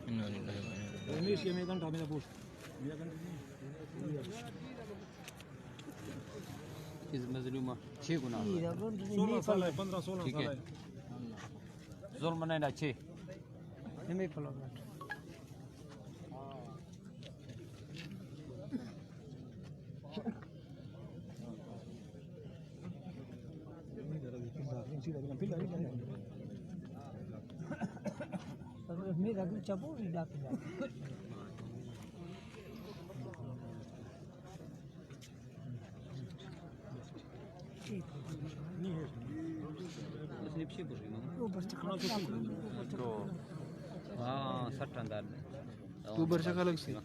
इस मजलूमा 6 गुना 16 साल है, 15-16 ठीक साल है। है। जुल्म नहीं ना 6 हाँ 60 अंदाज तू बरसा का अलग से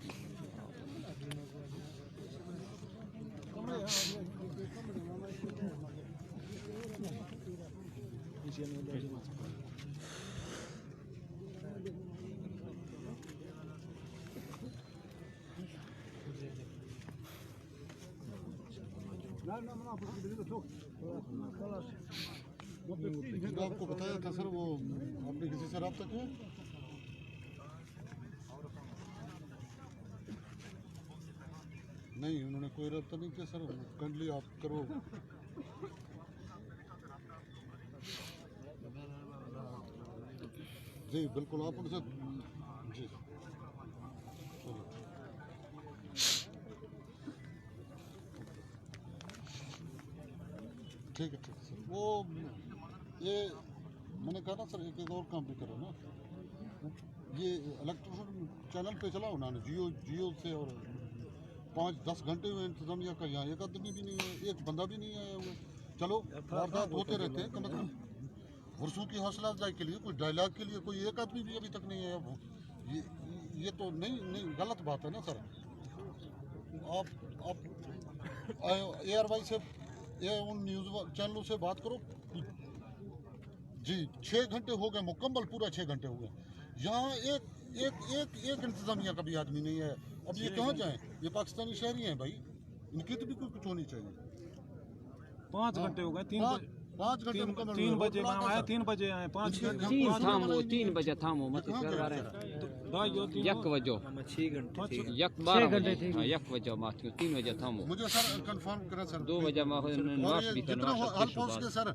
आपको बताया था सर, वो आपने किसी से रब्ता किया? नहीं, उन्होंने कोई रब्ता नहीं किया सर। काइंडली आप करो। जी बिल्कुल, आप उनसे जी ठीक है सर। वो ये मैंने कहा ना सर, एक और काम भी करो ना, ये इलेक्ट्रिसिटी चैनल पे चलाओ ना, जियो से। और 5-10 घंटे हुए इंतजामिया का, यहाँ एक आदमी भी नहीं है, एक बंदा भी नहीं आया हुआ। चलो वारदात होते रहते हैं, कम से कम वर्षों की हौसला अफजाई के लिए, कोई डायलॉग के लिए कोई एक आदमी भी अभी तक नहीं आया। ये तो नहीं गलत बात है ना सर। आप एयरवाई से या उन न्यूज़ चैनलों से बात करो। जी 6 घंटे हो गए मुकम्मल, पूरा 6 घंटे हो गए। यहाँ एक इंतजामिया का भी आदमी नहीं है। अब ये कहाँ जाएं? ये पाकिस्तानी शहरी हैं भाई, इनकी तो भी कुछ होनी चाहिए। 5 घंटे हो गए, 5 घंटे मुकम्मल 3 बजे वहाँ आए, 3 बजे आए, 5 घंटे 3 बजे थामो मत कर रहे हैं 1 वजो 6 घंटे 12 बजे 1 वजो माथियो 3 बजे थामो मुझे सर कंफर्म करें सर। 2 बजे माह नवाश भी जितना हेल्प हो सके सर।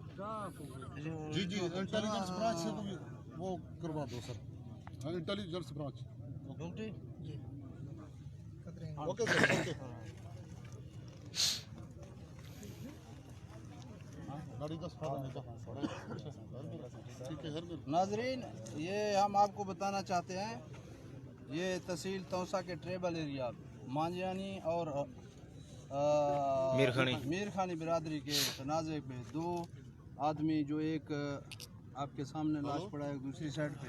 जी इंटेलिजेंस ब्रांच से भी वो करवा दो sir. Intelligence branch okay sir. Okay नाजरीन, ये हम आपको बताना चाहते हैं, ये तहसील तौसा के ट्रेबल एरिया मांजियानी और मीरखानी बिरादरी के तनाज़े पे 2 आदमी, जो एक आपके सामने लाश पड़ा है दूसरी साइड पे,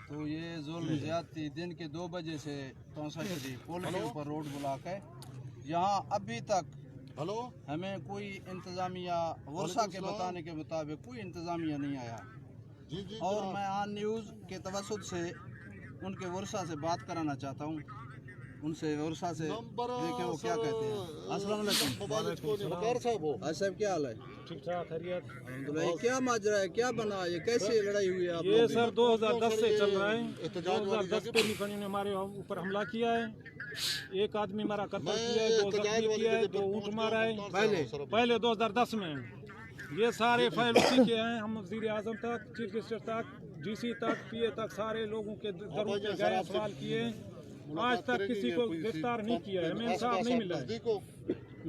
तो ये जुल्म ज़्यादती दिन के 2 बजे से तौसा शरीफ पुल के ऊपर रोड ब्लॉक है। यहाँ अभी तक हमें कोई इंतज़ामिया वर्षा के बताने के मुताबिक कोई इंतज़ामिया नहीं आया। और मैं ऑन न्यूज़ के तवसुत से उनके वर्षा से बात कराना चाहता हूँ, उनसे वर्षा से देखें वो क्या कहते हैं। अस्सलाम वालेकुम साहब, क्या हाल है? ठीक ठाक, खैरियत। क्या माजरा है, क्या बना, ये कैसे लड़ाई हुई है आप ये सर 2010 से चल रहा है। 2010 पे निकलने ने हमारे ऊपर हमला किया है। एक आदमी मारा कत्ल किया है, 2 जख्मी किया है, 2 ऊँट मारा है पहले 2010 में। ये सारे फाइल उसी के हैं। हम वज़ीर आज़म तक, चीफ मिनिस्टर तक, DC तक, PA तक सारे लोगों के दरों पे गए, सवाल किए, आज तक किसी को गिरफ्तार नहीं किया है, हमें इंसाफ नहीं मिला है।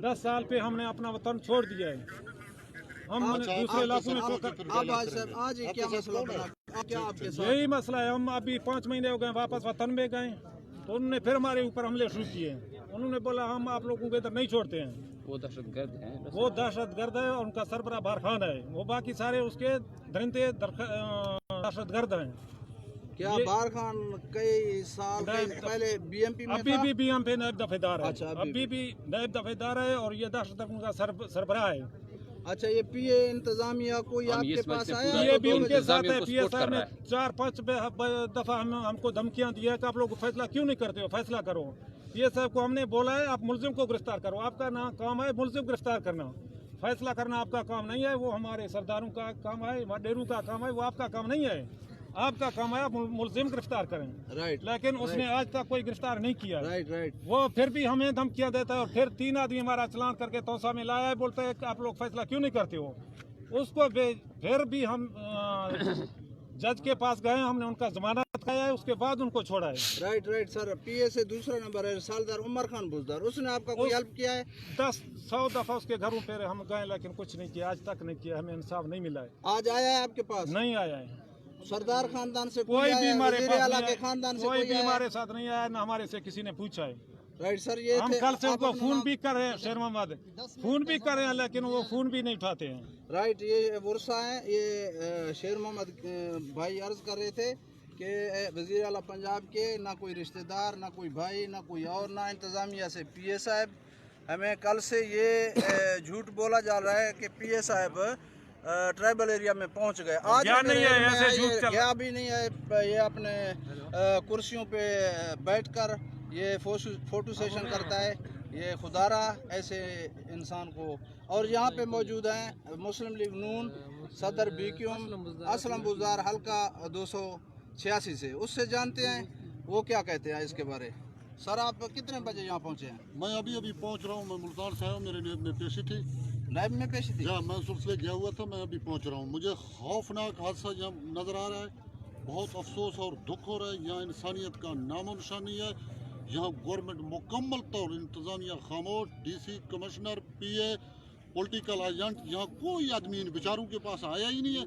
10 साल पे हमने अपना वतन छोड़ दिया है। हम दूसरे इलाकों में आज क्या मसला बना, क्या आपके साथ? यही मसला है। हम अभी 5 महीने हो गए वापस वतन में गए, तो उन्होंने फिर हमारे ऊपर हमले शुरू किए। उन्होंने बोला हम आप लोगों को इधर नहीं छोड़ते हैं। वो दहशतगर्द हैं, वो दहशतगर्द है और उनका सरबराह बारखान है। वो बाकी सारे उसके दरिंदे दहशतगर्द हैं। क्या बार खान कई साल पहले BMP में अभी भी BMP नायब दफेदार है। अच्छा, अभी भी नायब दफेदार है और ये दहशतगर्द का सरबराह है। अच्छा, ये PA इंतजामिया कोई आपके पास आया? ये भी उनके साथ है। PA साहब ने 4-5 दफा हमको धमकियां दी है कि आप लोग फैसला क्यों नहीं करते हो, फैसला करो। PA साहब को हमने बोला है आप मुलजिम को गिरफ्तार करो, आपका ना काम है मुलजिम गिरफ्तार करना, फैसला करना आपका काम नहीं है। वो हमारे सरदारों का काम है, वडेरों का काम है, वो आपका काम नहीं है। आपका काम है आप मुलजिम गिरफ्तार करें, राइट लेकिन उसने आज तक कोई गिरफ्तार नहीं किया है। राइट वो फिर भी हमें धमकियां देता है और फिर 3 आदमी हमारा चलान करके तौसा में लाया है, बोलते हैं कि आप लोग फैसला क्यों नहीं करते हो। उसको फिर भी हम जज के पास गए, हमने उनका जमानत कराया है, उसके बाद उनको छोड़ा है। Right sir. पीए से दूसरा नंबर है सालदार उमर खान बुजदार, उसने आपका कोई हेल्प किया है? 10-100 दफा उसके घरों पे हम गए, लेकिन कुछ नहीं किया, आज तक नहीं किया, हमें इंसाफ नहीं मिला है। आज आया है आपके पास? नहीं आया है। सरदार खानदान से कोई भी हमारे वज़ीर आला के खानदान से कोई भी आया है? हमारे साथ नहीं आया, ना हमारे से किसी ने पूछा है। Right sir. ये हम कल से उनको फोन भी कर रहे हैं, शेर मोहम्मद फोन भी कर रहे हैं, लेकिन वो फोन भी नहीं उठाते हैं। राइट, ये वर्षा है, ये शेर मोहम्मद भाई अर्ज कर रहे थे कि वज़ीर आला पंजाब के ना कोई रिश्तेदार, ना कोई भाई, ना कोई और, ना इंतज़ामिया से पीए साहब, हमें कल से ये झूठ बोला जा रहा है कि पीए साहब ट्राइबल एरिया में पहुंच गए। आज गया नहीं है, ऐसे झूठ चल गया भी नहीं है। ये अपने कुर्सियों पे बैठकर ये फोटो सेशन करता है, ये खुदारा ऐसे इंसान को। और यहाँ पे मौजूद हैं मुस्लिम लीग नून सदर बीक्यूम असलम बुज़दार हल्का 286 से, उससे जानते हैं वो क्या कहते हैं इसके बारे। सर आप कितने बजे यहाँ पहुँचे हैं? मैं अभी पहुंच रहा हूँ। मैं मुल्तान से आया, मेरे नेब में पेशी थी, लैब में पेशी थी। जहाँ मैं सिलसिले गया हुआ था, मैं अभी पहुंच रहा हूँ। मुझे खौफनाक हादसा यहाँ नज़र आ रहा है, बहुत अफसोस और दुख हो रहा है। यहाँ इंसानियत का नामो निशानी है। यहाँ गवर्नमेंट मुकम्मल तौर इंतज़ामिया खामोश, डीसी कमिश्नर पीए पॉलिटिकल एजेंट, यहाँ कोई आदमी इन बेचारों के पास आया ही नहीं है।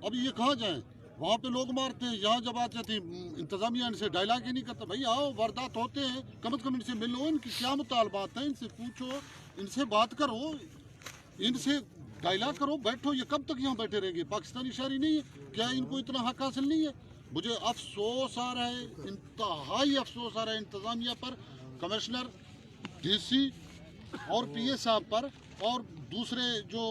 अभी ये कहाँ जाएँ? वहाँ पे लोग मारते हैं, यहाँ जब आते थे इंतज़ामिया इनसे डायलॉग ही नहीं करता। भाई आओ, वारदात होते हैं, कम से कम इनसे मिलो, इनकी क्या मुतालबात है, इनसे पूछो, इनसे बात करो, इनसे डायलॉग करो, बैठो। ये कब तक यहाँ बैठे रहेंगे? पाकिस्तानी शहरी नहीं है क्या? इनको इतना हक हासिल नहीं है? मुझे अफसोस आ रहा है, इंतहाई अफसोस आ रहा है इंतज़ामिया पर, कमिश्नर, डीसी और पीए साहब पर, और दूसरे जो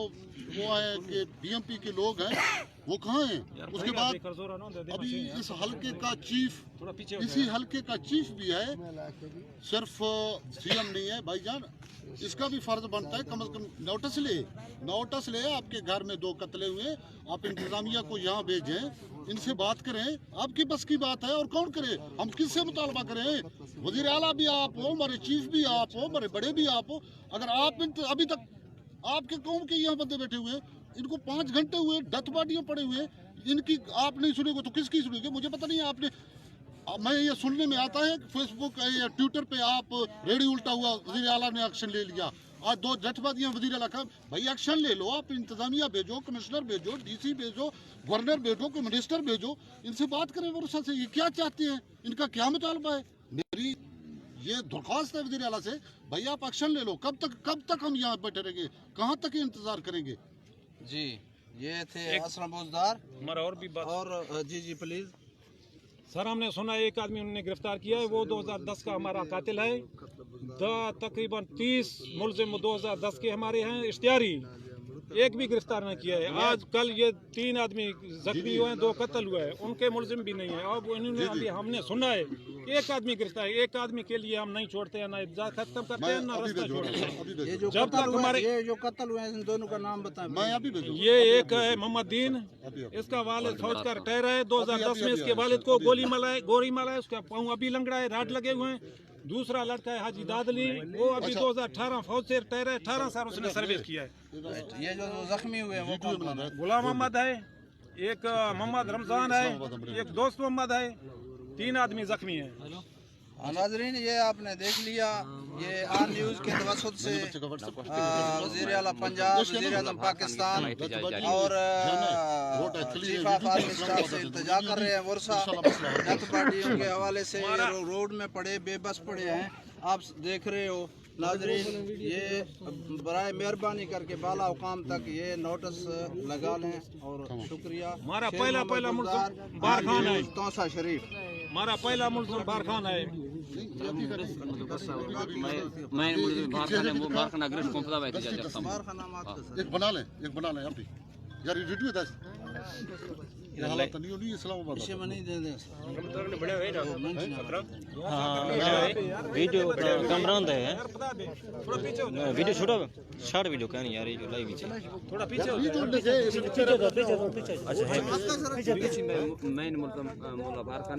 वो है कि बीएमपी के लोग हैं वो कहाँ हैं? उसके बाद अभी इस हल्के का चीफ, इसी हल्के का चीफ भी है, सिर्फ सीएम नहीं है भाईजान। इसका भी फर्ज बनता है कम से कम नोटिस ले। आपके घर में 2 कत्ले हुए, आप इंतजामिया को यहाँ भेजें, इनसे बात करें, आपकी बस की बात है। और कौन करे? हम किससे मुतालबा करें? वजीर आला भी आप हो, हमारे चीफ भी आप हो, हमारे बड़े भी आप हो। अगर आप अभी तक आपके कौम के यहाँ बंदे बैठे हुए, इनको 5 घंटे हुए, डेथ बॉडियाँ पड़े हुए, इनकी आप नहीं सुनेंगे तो किसकी सुनेंगे? मुझे पता नहीं है। आपने, मैं ये सुनने में आता है फेसबुक या ट्विटर पे आप रेडी उल्टा हुआ, वज़ीर आला ने एक्शन ले लिया, आज 2 जथबादियाँ वज़ीर आला का। भाई एक्शन ले लो, आप इंतजामिया भेजो, कमिश्नर भेजो, डीसी भेजो, गवर्नर भेजो, कोई मिनिस्टर भेजो, इनसे बात करें वर्षा से, ये क्या चाहते हैं, इनका क्या मुतालबा है। मेरी ये दरख्वास्त है वज़ीर आला से, भाई आप एक्शन ले लो। कब तक हम यहाँ बैठे रहेंगे? कहाँ तक इंतजार करेंगे? जी, ये थे असलम बुज़दार। हमारा और भी बात, और जी प्लीज सर हमने सुना एक आदमी उन्होंने गिरफ्तार किया है, वो 2010 का हमारा कातिल है। तकरीबन 30 मुलजिम 2010 के हमारे हैं इश्तियारी, एक भी गिरफ्तार नहीं किया है। आज कल ये 3 आदमी जख्मी हुए हैं, 2 कत्ल हुए हैं, उनके मुलजिम भी नहीं है। अब इन्होंने अभी हमने सुना है एक आदमी गिरफ्तार, एक आदमी के लिए हम नहीं छोड़ते हैं, ना इज्जत खत्म करते हैं, ना रास्ता छोड़ते हैं। ये जो जब तक हमारे ये जो कत्ल हुए हैं इन दोनों का नाम बताएं। मैं अभी भेजूँ। ये एक है मोहम्मद दीन, इसका वालिद फौज का रिटायर है। 2010 में इसके वालिद को गोली मारा है, उसका पाँव अभी लंगड़ा है, राड लगे हुए हैं। दूसरा लड़का है हाजी दादली, वो अभी 2018 फौज से रिटायर है, 18 साल उसने सर्विस किया है। ये जो जख्मी हुए हैं वो कौन है? गुलाम मोहम्मद है, एक मोहम्मद रमजान है, एक दोस्त मोहम्मद है, 3 आदमी जख्मी हैं। नाज़रीन, ये आपने देख लिया, ये आन न्यूज़ के तवसुत से वज़ीर आला पंजाब, वज़ीर आज़म पाकिस्तान और चीफ ऑफ आर्मी स्टाफ से इल्तिजा कर रहे हैं। वर्षा डेथ बॉडियों के हवाले से रोड में पड़े, बेबस पड़े हैं, आप देख रहे हो। नाज़रीन, ये बराए मेहरबानी करके बाला हुकाम तक ये नोटिस लगा लें। और शुक्रिया। हमारा पहला मुल्ज़िम बारखान है, तौसा शरीफ हमारा पहला मुल्ज़िम बारखान है। मैं बारखाना अग्रेस्ट कौन पता बैठ बारखाना एक बना लें आप भी यार, ये वीडियो 10 ये हालात नहीं होनी इस्लामाबाद इसे में नहीं दे दें वीडियो कैमरा होता है वीडियो छोटा शॉर्ट वीडियो कहनी यार ये लाइव पीछे थोड़ा पीछे हो अच्छा है मेन मुल्क बाहर करने